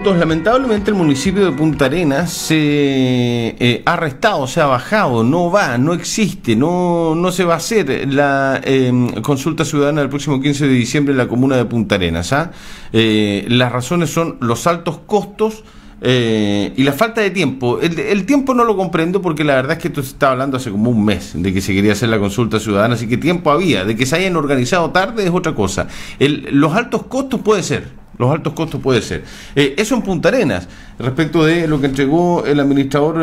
Lamentablemente el municipio de Punta Arenas se ha restado, se ha bajado, no va, no existe, no se va a hacer la consulta ciudadana del próximo 15 de diciembre en la comuna de Punta Arenas. Las razones son los altos costos y la falta de tiempo. El tiempo no lo comprendo porque la verdad es que esto se estaba hablando hace como un mes de que se quería hacer la consulta ciudadana, así que tiempo había. De que se hayan organizado tarde es otra cosa. Los altos costos puede ser. Los altos costos puede ser. Eso en Punta Arenas, respecto de lo que entregó el administrador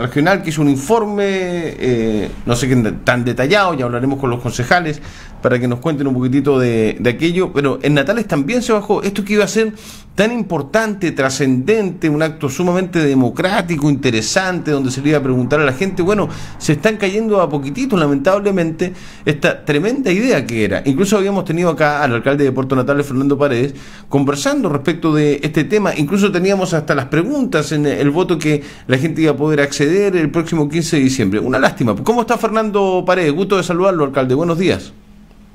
regional, que hizo un informe, no sé qué tan detallado, ya hablaremos con los concejales para que nos cuenten un poquitito de aquello, pero en Natales también se bajó. Esto que iba a ser tan importante, trascendente, un acto sumamente democrático, interesante, donde se le iba a preguntar a la gente, bueno, se están cayendo a poquitito, lamentablemente, esta tremenda idea que era. Incluso habíamos tenido acá al alcalde de Puerto Natales, Fernando Paredes, conversando respecto de este tema. Incluso teníamos hasta las preguntas en el voto que la gente iba a poder acceder el próximo 15 de diciembre. Una lástima. ¿Cómo está Fernando Paredes? Gusto de saludarlo, alcalde. Buenos días.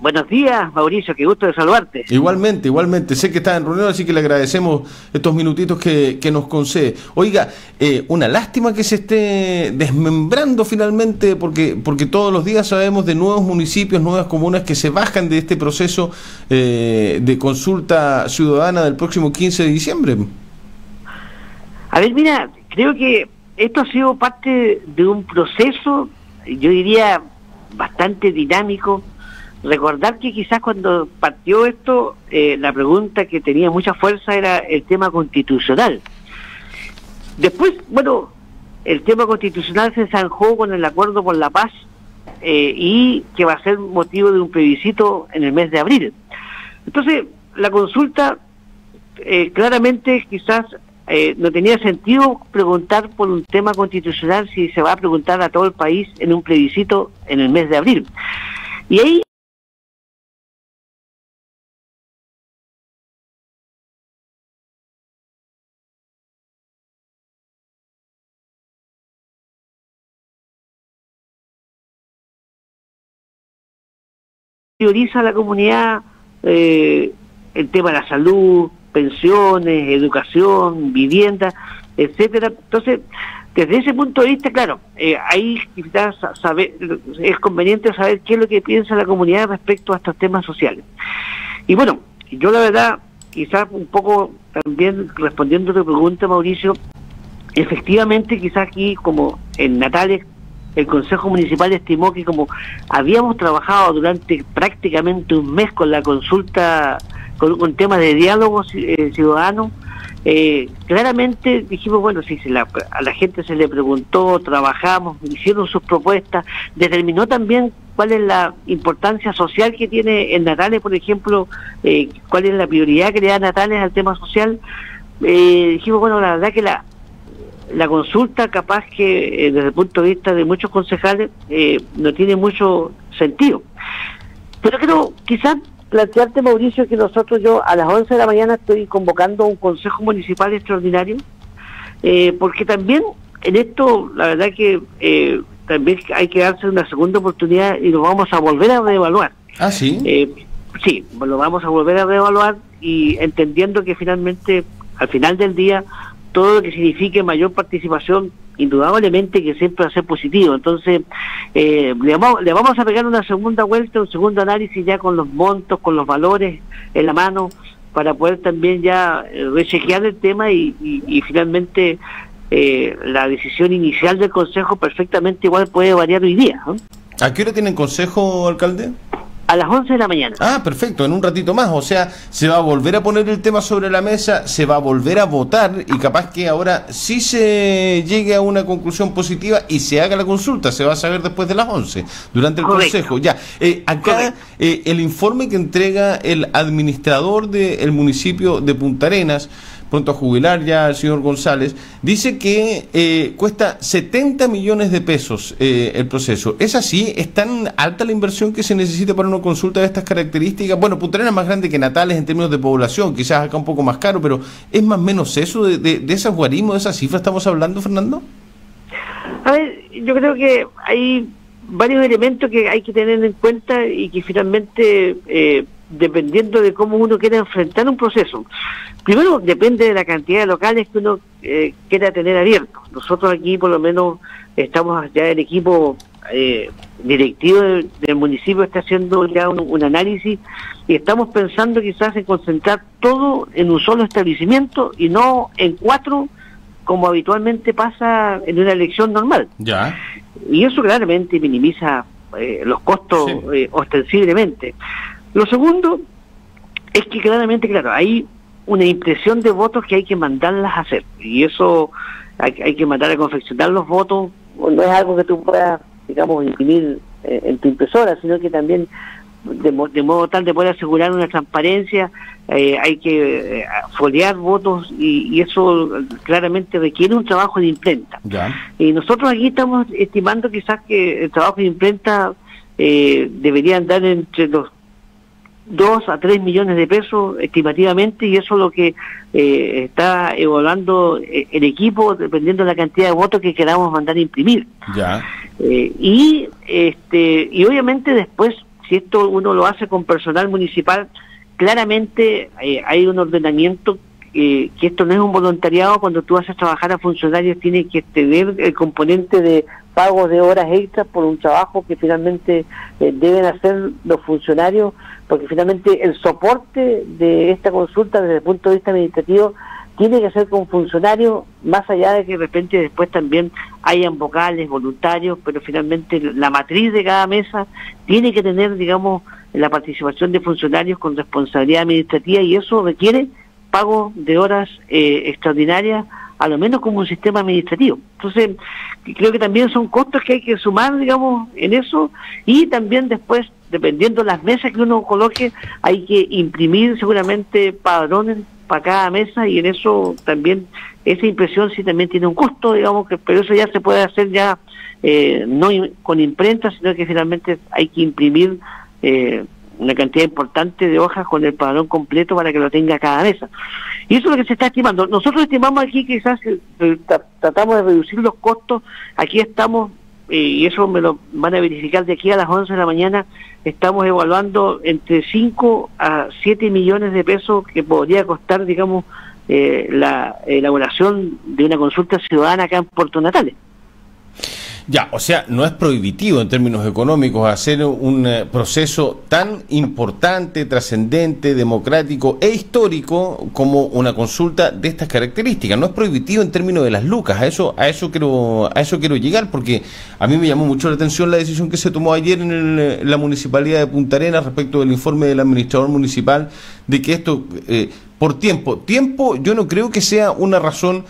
Buenos días, Mauricio, qué gusto de saludarte. Igualmente, igualmente. Sé que está en reunión, así que le agradecemos estos minutitos que nos concede. Oiga, una lástima que se esté desmembrando finalmente, porque todos los días sabemos de nuevos municipios, nuevas comunas que se bajan de este proceso de consulta ciudadana del próximo 15 de diciembre. A ver, mira, creo que esto ha sido parte de un proceso, yo diría, bastante dinámico. Recordar que quizás cuando partió esto, la pregunta que tenía mucha fuerza era el tema constitucional. Después, bueno, el tema constitucional se zanjó con el acuerdo por la paz y que va a ser motivo de un plebiscito en el mes de abril. Entonces, la consulta claramente quizás no tenía sentido preguntar por un tema constitucional si se va a preguntar a todo el país en un plebiscito en el mes de abril. Y ahí prioriza a la comunidad el tema de la salud, pensiones, educación, vivienda, etcétera. Entonces, desde ese punto de vista, claro, ahí quizás es conveniente saber qué es lo que piensa la comunidad respecto a estos temas sociales. Y bueno, yo la verdad, quizás un poco también respondiendo a tu pregunta, Mauricio, efectivamente quizás aquí, como en Natales, el Consejo Municipal estimó que como habíamos trabajado durante prácticamente un mes con la consulta, con temas de diálogo ciudadano, claramente dijimos, bueno, si a la gente se le preguntó, trabajamos, hicieron sus propuestas, determinó también cuál es la importancia social que tiene en Natales, por ejemplo, cuál es la prioridad que le da Natales al tema social. Dijimos, bueno, la verdad que la consulta capaz que desde el punto de vista de muchos concejales no tiene mucho sentido. Pero quiero quizás plantearte, Mauricio, que yo a las 11 de la mañana estoy convocando un consejo municipal extraordinario, porque también en esto la verdad que también hay que darse una segunda oportunidad y lo vamos a volver a reevaluar. ¿Ah, sí? Sí, lo vamos a volver a reevaluar y entendiendo que finalmente, al final del día, todo lo que signifique mayor participación, indudablemente que siempre va a ser positivo. Entonces, le vamos a pegar una segunda vuelta, un segundo análisis ya con los montos, con los valores en la mano, para poder también ya rechequear el tema y finalmente la decisión inicial del Consejo perfectamente igual puede variar hoy día, ¿no? ¿A qué hora tienen consejo, alcalde? A las 11 de la mañana. Ah, perfecto, en un ratito más. O sea, se va a volver a poner el tema sobre la mesa, se va a volver a votar y capaz que ahora sí se llegue a una conclusión positiva y se haga la consulta. Se va a saber después de las 11, durante el Consejo. Ya, acá el informe que entrega el administrador del municipio de Punta Arenas, pronto a jubilar ya el señor González, dice que cuesta 70 millones de pesos el proceso. ¿Es así? ¿Es tan alta la inversión que se necesita para una consulta de estas características? Bueno, Punta Arenas es más grande que Natales en términos de población, quizás acá un poco más caro, pero ¿es más o menos eso de esas guarismos, de esas cifras estamos hablando, Fernando? A ver, yo creo que hay varios elementos que hay que tener en cuenta y que finalmente dependiendo de cómo uno quiera enfrentar un proceso. Primero, depende de la cantidad de locales que uno quiera tener abiertos. Nosotros aquí, por lo menos, estamos ya el equipo directivo del municipio está haciendo ya un análisis y estamos pensando quizás en concentrar todo en un solo establecimiento y no en 4, como habitualmente pasa en una elección normal. Ya. Y eso claramente minimiza los costos ostensiblemente. Lo segundo es que claramente, claro, hay una impresión de votos que hay que mandarlas a hacer, y eso hay que mandar a confeccionar los votos. No es algo que tú puedas, digamos, imprimir en tu impresora, sino que también de modo tal de poder asegurar una transparencia, hay que foliar votos, y eso claramente requiere un trabajo de imprenta. Ya. Y nosotros aquí estamos estimando quizás que el trabajo de imprenta debería andar entre los 2 a 3 millones de pesos estimativamente, y eso es lo que está evaluando el equipo, dependiendo de la cantidad de votos que queramos mandar a imprimir. Ya. Y obviamente después, si esto uno lo hace con personal municipal, claramente hay un ordenamiento que esto no es un voluntariado. Cuando tú haces trabajar a funcionarios, tienes que tener el componente de pagos de horas extras por un trabajo que finalmente deben hacer los funcionarios, porque finalmente el soporte de esta consulta desde el punto de vista administrativo tiene que ser con funcionarios, más allá de que de repente después también hayan vocales, voluntarios, pero finalmente la matriz de cada mesa tiene que tener, digamos, la participación de funcionarios con responsabilidad administrativa, y eso requiere pago de horas extraordinarias, a lo menos como un sistema administrativo. Entonces, creo que también son costos que hay que sumar, digamos, en eso, y también después, dependiendo de las mesas que uno coloque, hay que imprimir seguramente padrones para cada mesa, y en eso también, esa impresión sí también tiene un costo, digamos, pero eso ya se puede hacer ya no con imprenta, sino que finalmente hay que imprimir una cantidad importante de hojas con el padrón completo para que lo tenga cada mesa. Y eso es lo que se está estimando. Nosotros estimamos aquí que quizás tratamos de reducir los costos. Aquí estamos, y eso me lo van a verificar de aquí a las 11 de la mañana, estamos evaluando entre 5 a 7 millones de pesos que podría costar, digamos, la elaboración de una consulta ciudadana acá en Puerto Natales. Ya, o sea, no es prohibitivo en términos económicos hacer un proceso tan importante, trascendente, democrático e histórico como una consulta de estas características. No es prohibitivo en términos de las lucas. A eso quiero llegar, porque a mí me llamó mucho la atención la decisión que se tomó ayer en la Municipalidad de Punta Arenas respecto del informe del administrador municipal de que esto por tiempo yo no creo que sea una razón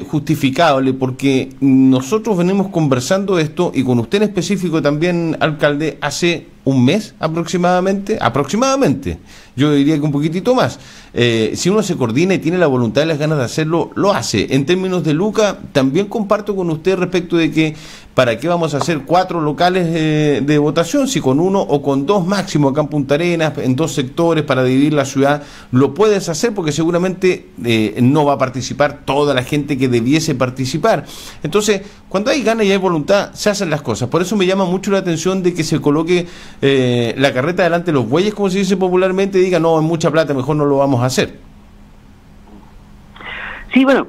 justificable, porque nosotros venimos conversando esto, y con usted en específico también, alcalde, hace un mes aproximadamente, yo diría que un poquitito más. Si uno se coordina y tiene la voluntad y las ganas de hacerlo, lo hace. En términos de Luca, también comparto con usted respecto de que ¿para qué vamos a hacer 4 locales de votación? Si con 1 o con 2 máximo acá en Punta Arenas, en 2 sectores para dividir la ciudad, lo puedes hacer, porque seguramente no va a participar toda la gente que debiese participar. Entonces, cuando hay ganas y hay voluntad, se hacen las cosas. Por eso me llama mucho la atención de que se coloque la carreta delante de los bueyes, como se dice popularmente, y diga, no, es mucha plata, mejor no lo vamos a hacer. Sí, bueno,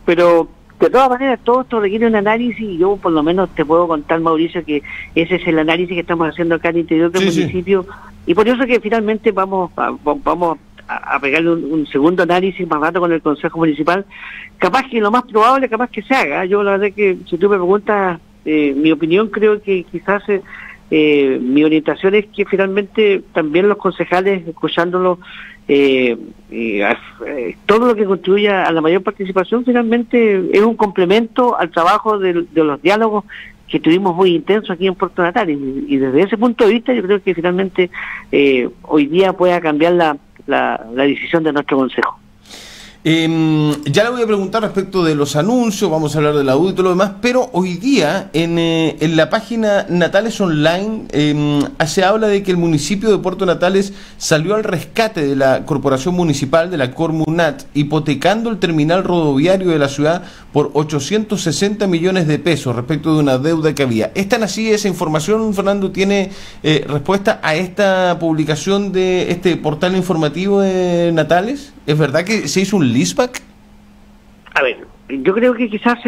pero de todas maneras todo esto requiere un análisis, y yo por lo menos te puedo contar, Mauricio, que ese es el análisis que estamos haciendo acá en el interior del municipio, y por eso que finalmente vamos a pegarle un segundo análisis más rato con el Consejo Municipal. Capaz que lo más probable, capaz que se haga. Yo la verdad que, si tú me preguntas mi opinión, creo que quizás mi orientación es que finalmente también los concejales, escuchándolos, todo lo que contribuya a la mayor participación finalmente es un complemento al trabajo de los diálogos que tuvimos muy intensos aquí en Puerto Natales, y desde ese punto de vista yo creo que finalmente hoy día pueda cambiar la decisión de nuestro consejo. Ya le voy a preguntar respecto de los anuncios, vamos a hablar de la U y todo lo demás, pero hoy día en la página Natales Online se habla de que el municipio de Puerto Natales salió al rescate de la corporación municipal, de la Cormunat, hipotecando el terminal rodoviario de la ciudad por 860 millones de pesos respecto de una deuda que había. ¿Es tan así esa información, Fernando? ¿Tiene respuesta a esta publicación de este portal informativo de Natales? ¿Es verdad que se hizo un leaseback? A ver, yo creo que quizás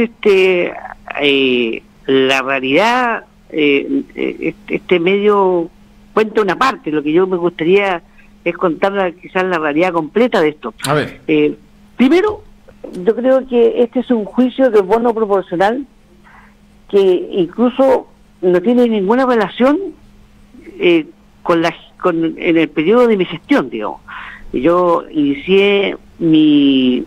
la realidad, este medio cuenta una parte. Lo que yo me gustaría es contar quizás la realidad completa de esto. A ver. Primero, yo creo que este es un juicio de bono proporcional que incluso no tiene ninguna relación con en el periodo de mi gestión, digamos. Yo inicié mi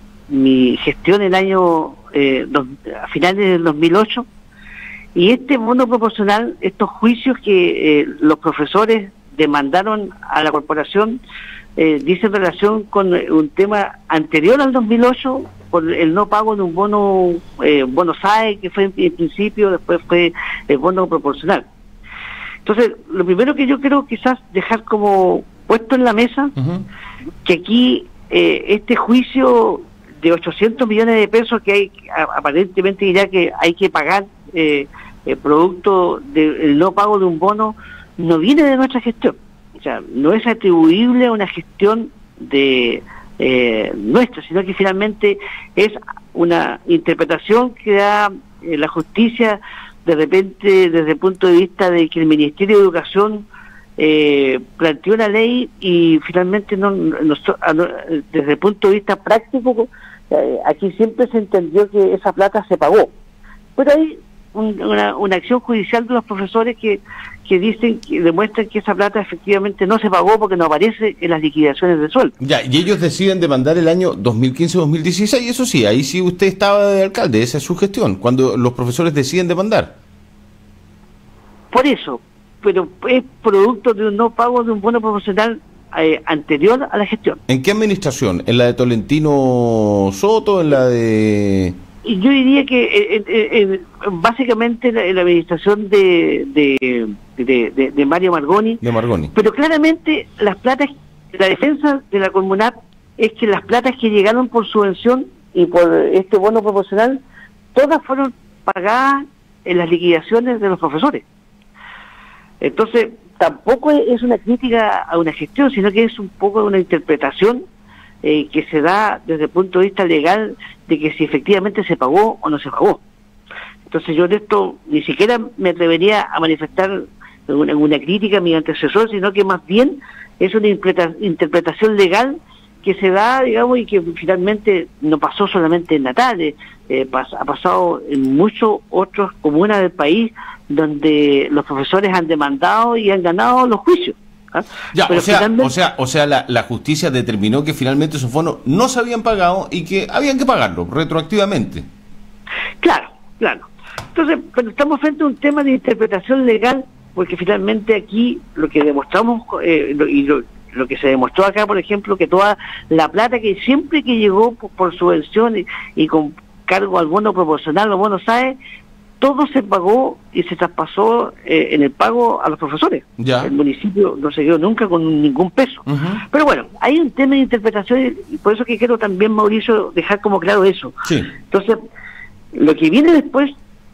gestión el año a finales del 2008, y este bono proporcional, estos juicios que los profesores demandaron a la corporación, dice en relación con un tema anterior al 2008, por el no pago de un bono SAE, que fue en principio, después fue el bono proporcional. Entonces, lo primero que yo quiero quizás dejar como puesto en la mesa, que aquí este juicio de 800 millones de pesos que hay, aparentemente dirá que hay que pagar producto del no pago de un bono, no viene de nuestra gestión. O sea, no es atribuible a una gestión de nuestra, sino que finalmente es una interpretación que da la justicia de repente desde el punto de vista de que el Ministerio de Educación planteó una ley y finalmente desde el punto de vista práctico, aquí siempre se entendió que esa plata se pagó. Pero hay una acción judicial de los profesores que dicen, que demuestran que esa plata efectivamente no se pagó porque no aparece en las liquidaciones de sueldo. Ya, y ellos deciden demandar el año 2015-2016, y eso sí, ahí sí usted estaba de alcalde, esa es su gestión, cuando los profesores deciden demandar. Por eso, pero es producto de un no pago de un bono proporcional anterior a la gestión. ¿En qué administración? ¿En la de Tolentino Soto? ¿En la de...? Y yo diría que básicamente en la administración de Mario Margoni. De Margoni. Pero claramente las platas, la defensa de la Cormunat es que las platas que llegaron por subvención y por este bono proporcional, todas fueron pagadas en las liquidaciones de los profesores. Entonces, tampoco es una crítica a una gestión, sino que es un poco una interpretación que se da desde el punto de vista legal de que si efectivamente se pagó o no se pagó. Entonces yo de esto ni siquiera me atrevería a manifestar una crítica a mi antecesor, sino que más bien es una interpretación legal que se da, digamos, y que finalmente no pasó solamente en Natales, ha pasado en muchas otras comunas del país donde los profesores han demandado y han ganado los juicios. Ya, o sea, la justicia determinó que finalmente esos bonos no se habían pagado y que habían que pagarlo retroactivamente. Claro. Entonces, pero estamos frente a un tema de interpretación legal, porque finalmente aquí lo que demostramos lo que se demostró acá, por ejemplo, que toda la plata que siempre que llegó por subvención y con cargo al bono proporcional o bono SAE, todo se pagó y se traspasó en el pago a los profesores. Ya. El municipio no se quedó nunca con ningún peso. Pero bueno, hay un tema de interpretación y por eso que quiero también, Mauricio, dejar como claro eso. Sí. Entonces, lo que viene después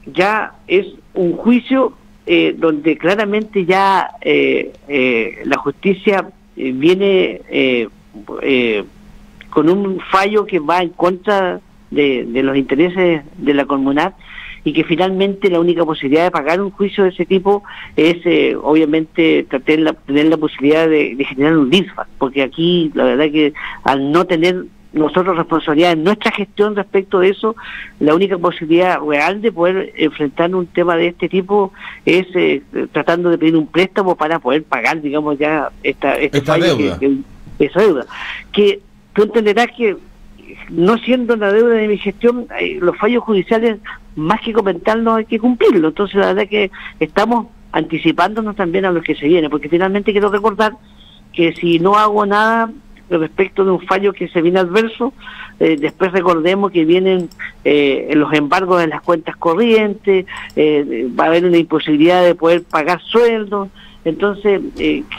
ya es un juicio donde claramente ya la justicia viene con un fallo que va en contra de los intereses de la Cormunat, y que finalmente la única posibilidad de pagar un juicio de ese tipo es obviamente tener la posibilidad de generar un leaseback, porque aquí la verdad que al no tener nosotros responsabilidad en nuestra gestión respecto de eso, la única posibilidad real de poder enfrentar un tema de este tipo es tratando de pedir un préstamo para poder pagar, digamos, ya esta deuda. Esa deuda. Que tú entenderás que no siendo la deuda de mi gestión, los fallos judiciales, más que comentarlos, hay que cumplirlo. Entonces la verdad que estamos anticipándonos también a lo que se viene, porque finalmente quiero recordar que si no hago nada respecto de un fallo que se viene adverso. Después recordemos que vienen los embargos de las cuentas corrientes, va a haber una imposibilidad de poder pagar sueldos. Entonces,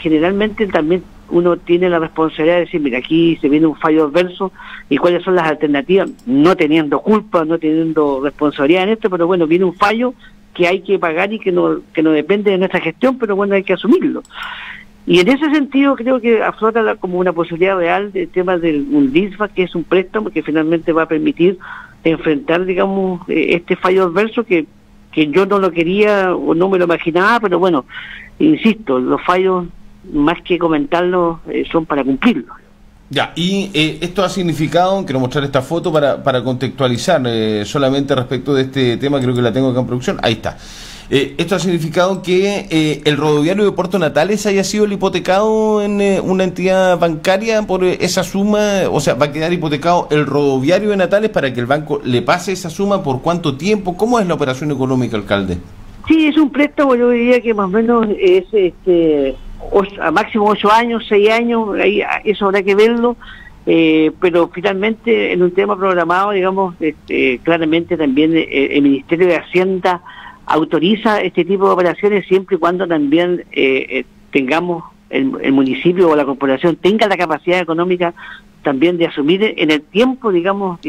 generalmente también uno tiene la responsabilidad de decir, mira, aquí se viene un fallo adverso y cuáles son las alternativas, no teniendo culpa, no teniendo responsabilidad en esto, pero bueno, viene un fallo que hay que pagar y que no depende de nuestra gestión, pero bueno, hay que asumirlo. Y en ese sentido creo que aflora como una posibilidad real del tema del un DISVA, que es un préstamo que finalmente va a permitir enfrentar, digamos, este fallo adverso que yo no lo quería o no me lo imaginaba, pero bueno, insisto, los fallos, más que comentarlos, son para cumplirlos. Ya, y esto ha significado, quiero mostrar esta foto para contextualizar solamente respecto de este tema, creo que la tengo acá en producción, ahí está. Esto ha significado que el rodoviario de Puerto Natales haya sido el hipotecado en una entidad bancaria por esa suma, o sea, va a quedar hipotecado el rodoviario de Natales para que el banco le pase esa suma, ¿por cuánto tiempo? ¿Cómo es la operación económica, alcalde? Sí, es un préstamo, yo diría que más o menos es a máximo 8 años, 6 años, ahí eso habrá que verlo, pero finalmente en un tema programado, digamos, claramente también el Ministerio de Hacienda autoriza este tipo de operaciones siempre y cuando también tengamos el municipio o la corporación tenga la capacidad económica también de asumir en el tiempo, digamos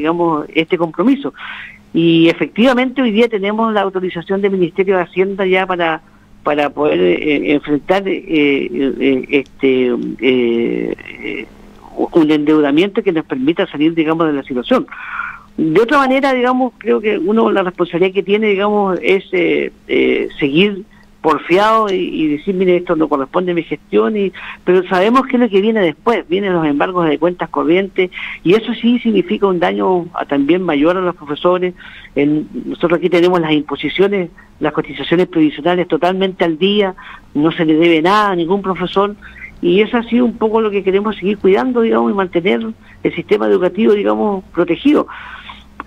este compromiso. Y efectivamente hoy día tenemos la autorización del Ministerio de Hacienda ya para poder enfrentar un endeudamiento que nos permita salir, digamos, de la situación. De otra manera, digamos, creo que la responsabilidad que tiene, digamos, es seguir porfiado y decir, mire, esto no corresponde a mi gestión, pero sabemos que es lo que viene después, vienen los embargos de cuentas corrientes, y eso sí significa un daño también mayor a los profesores. Nosotros aquí tenemos las imposiciones, las cotizaciones previsionales totalmente al día, no se le debe nada a ningún profesor, y eso ha sido un poco lo que queremos seguir cuidando, digamos, y mantener el sistema educativo, digamos, protegido.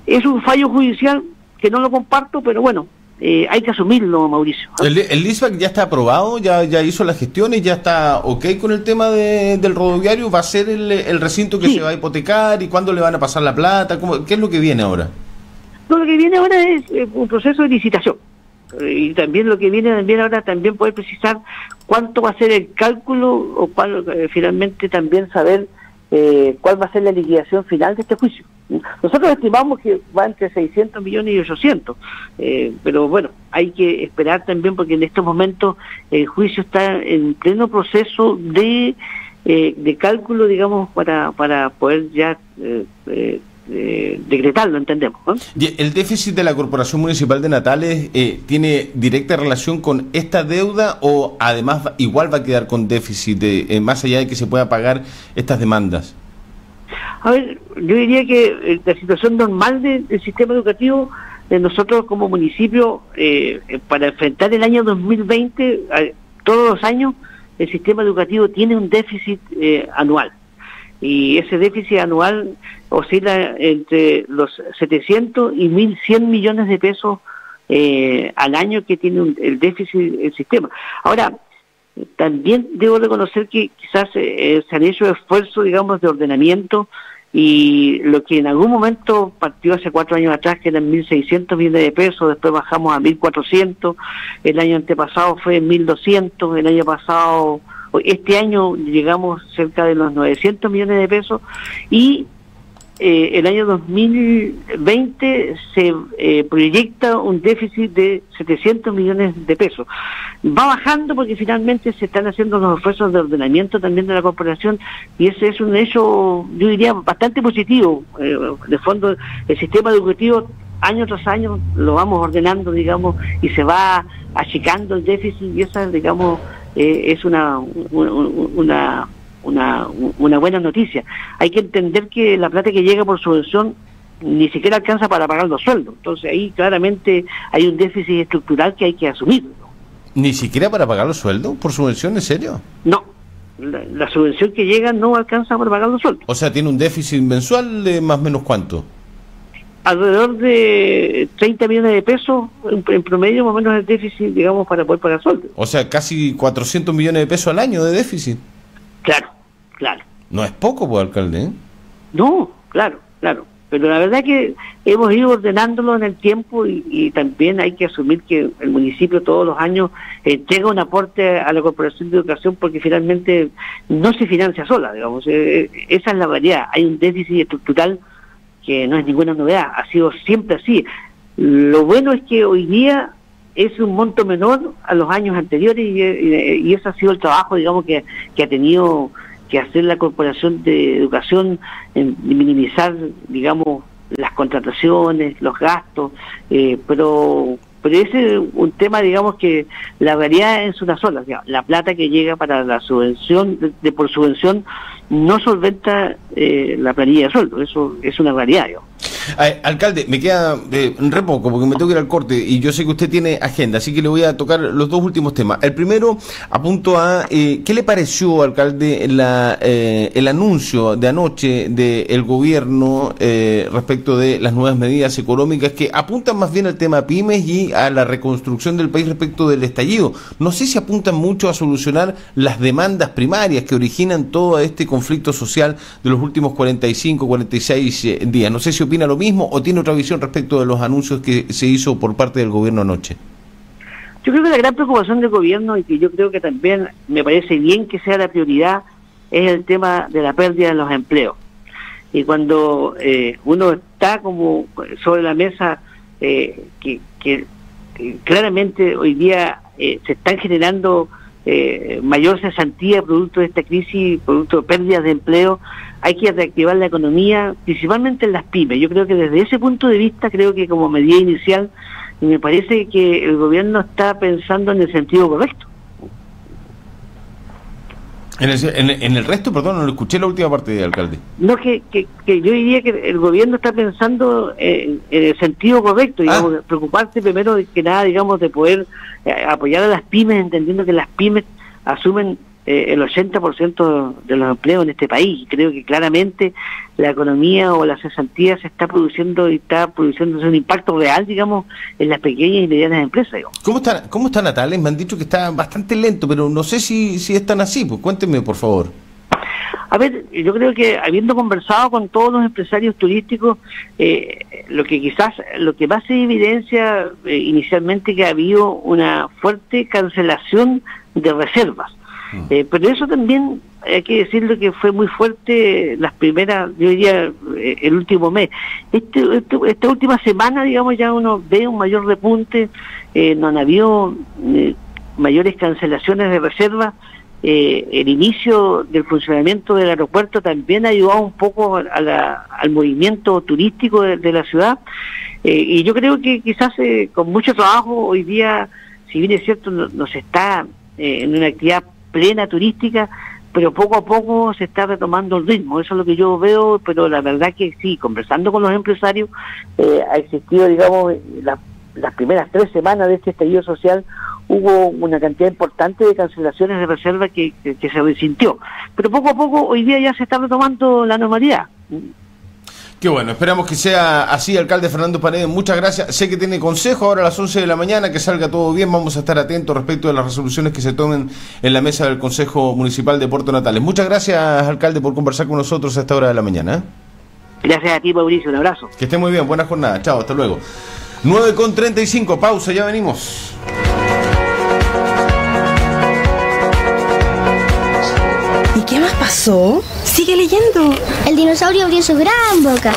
Es un fallo judicial que no lo comparto, pero bueno, hay que asumirlo, Mauricio. ¿El LISVAC ya está aprobado? ¿Ya hizo las gestiones? ¿Ya está ok con el tema del rodoviario? ¿Va a ser el recinto que se va a hipotecar? ¿Y cuándo le van a pasar la plata? ¿Qué es lo que viene ahora? No, lo que viene ahora es un proceso de licitación. Y también lo que viene también ahora también poder precisar cuánto va a ser el cálculo o cuál finalmente también saber cuál va a ser la liquidación final de este juicio. Nosotros estimamos que va entre 600 millones y 800, pero bueno, hay que esperar también porque en estos momentos el juicio está en pleno proceso de cálculo, digamos, para poder ya decretarlo, entendemos, ¿no? ¿El déficit de la Corporación Municipal de Natales tiene directa relación con esta deuda o además igual va a quedar con déficit más allá de que se pueda pagar estas demandas? A ver, yo diría que la situación normal del sistema educativo, nosotros como municipio, para enfrentar el año 2020, todos los años, el sistema educativo tiene un déficit anual. Y ese déficit anual oscila entre los 700 y 1.100 millones de pesos al año que tiene el déficit del sistema. Ahora, también debo reconocer que quizás se han hecho esfuerzos, digamos, de ordenamiento, y lo que en algún momento partió hace 4 años atrás, que eran 1.600 millones de pesos, después bajamos a 1.400, el año antepasado fue 1.200, el año pasado, este año llegamos cerca de los 900 millones de pesos, y el año 2020 se proyecta un déficit de 700 millones de pesos. Va bajando porque finalmente se están haciendo los esfuerzos de ordenamiento también de la corporación, y ese es un hecho, yo diría, bastante positivo. De fondo, el sistema educativo año tras año lo vamos ordenando, digamos, y se va achicando el déficit, y esa, digamos, es una buena noticia. Hay que entender que la plata que llega por subvención ni siquiera alcanza para pagar los sueldos. Entonces ahí claramente hay un déficit estructural que hay que asumir. ¿Ni siquiera para pagar los sueldos por subvención, en serio? No, la subvención que llega no alcanza para pagar los sueldos. O sea, tiene un déficit mensual de más o menos ¿cuánto? Alrededor de 30 millones de pesos en promedio, más o menos el déficit, digamos, para poder pagar sueldos. O sea, casi 400 millones de pesos al año de déficit. Claro. No es poco, pues, alcalde, ¿eh? No, claro, claro. Pero la verdad que hemos ido ordenándolo en el tiempo y también hay que asumir que el municipio todos los años entrega un aporte a la Corporación de Educación porque finalmente no se financia sola, digamos. Esa es la realidad. Hay un déficit estructural que no es ninguna novedad, ha sido siempre así. Lo bueno es que hoy día es un monto menor a los años anteriores y ese ha sido el trabajo, digamos, que ha tenido que hacer la Corporación de Educación, en minimizar, digamos, las contrataciones, los gastos, pero ese es un tema, digamos, que la realidad es una sola, o sea, la plata que llega para la subvención, por subvención, no solventa la planilla de sueldo, eso es una realidad, digamos. Alcalde, me queda re poco porque me tengo que ir al corte y yo sé que usted tiene agenda, así que le voy a tocar los dos últimos temas. El primero, apunto a, ¿qué le pareció, alcalde, el anuncio de anoche del gobierno respecto de las nuevas medidas económicas que apuntan más bien al tema pymes y a la reconstrucción del país respecto del estallido? No sé si apuntan mucho a solucionar las demandas primarias que originan todo este conflicto social de los últimos 45, 46 días. No sé si opina lo mismo o tiene otra visión respecto de los anuncios que se hizo por parte del gobierno anoche. Yo creo que la gran preocupación del gobierno, y que yo creo que también me parece bien que sea la prioridad, es el tema de la pérdida de los empleos. Y cuando uno está como sobre la mesa, que claramente hoy día se están generando mayor cesantía producto de esta crisis, producto de pérdidas de empleo, hay que reactivar la economía, principalmente en las pymes. Yo creo que desde ese punto de vista, creo que como medida inicial, me parece que el gobierno está pensando en el sentido correcto. En el resto, perdón, no lo escuché la última parte, alcalde. No, que yo diría que el gobierno está pensando en el sentido correcto, digamos, preocuparse primero que nada, digamos, de poder apoyar a las pymes, entendiendo que las pymes asumen el 80% de los empleos en este país. Y creo que claramente la economía o la cesantía se está produciendo y está produciendo un impacto real, digamos, en las pequeñas y medianas empresas, digamos. ¿Cómo está Natales? Me han dicho que está bastante lento, pero no sé si es tan así. Pues cuéntenme, por favor. A ver, yo creo que habiendo conversado con todos los empresarios turísticos, lo que más se evidencia inicialmente que ha habido una fuerte cancelación de reservas. Pero eso también hay que decirlo que fue muy fuerte las primeras, yo diría, el último mes. Esta última semana, digamos, ya uno ve un mayor repunte, no han habido mayores cancelaciones de reservas. El inicio del funcionamiento del aeropuerto también ha ayudado un poco al movimiento turístico de la ciudad, y yo creo que quizás con mucho trabajo hoy día, si bien es cierto, no se está en una actividad plena turística, pero poco a poco se está retomando el ritmo. Eso es lo que yo veo, pero la verdad que sí, conversando con los empresarios, ha existido, digamos, las primeras 3 semanas de este estallido social, hubo una cantidad importante de cancelaciones de reserva que se resintió. Pero poco a poco, hoy día ya se está retomando la normalidad. Qué bueno, esperamos que sea así, alcalde Fernando Paredes. Muchas gracias. Sé que tiene consejo ahora a las 11 de la mañana, que salga todo bien. Vamos a estar atentos respecto de las resoluciones que se tomen en la mesa del Consejo Municipal de Puerto Natales. Muchas gracias, alcalde, por conversar con nosotros a esta hora de la mañana. Gracias a ti, Mauricio. Un abrazo. Que esté muy bien. Buena jornada. Chao, hasta luego. 9:35, pausa, ya venimos. ¿Y qué más pasó? Sigue leyendo. El dinosaurio abrió su gran boca.